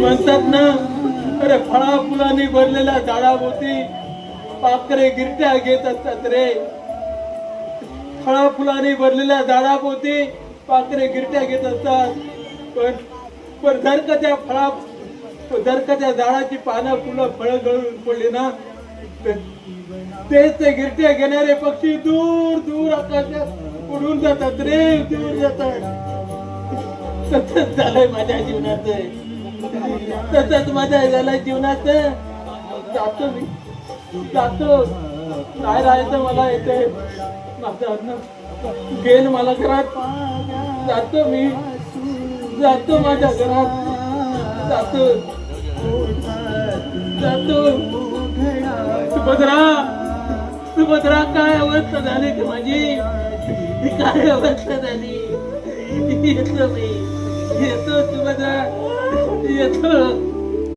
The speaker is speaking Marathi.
म्हणतात ना, अरे फळा फुलांनी भरलेल्या झाडाभोवती पाखरे गिरट्या घेत असतात रे. फळा फुलांनी भरलेल्या झाडाभोवती पाखरे गिरट्या घेत असतात. पण जर का त्या झाडाची पानं फुलं फळं गळून पडली ना, तेच ते गिरट्या घेणारे पक्षी दूर दूर आकाशात उडून जातात रे, दूर जातात. तसंच झालंय माझ्या जीवनात, तसंच माझ्या झालंय जीवनात. जातो मी, जातो, काय राहायचं मला येते, माझं अन्न गेल मला घरात. जातो मी, जातो माझ्या घरात, जातो जातो. सुभद्रा, सुभद्रा, काय अवस्था झाली की माझी, काय अवस्था झाली. येतो मी, येतो सुभद्रा, येतो.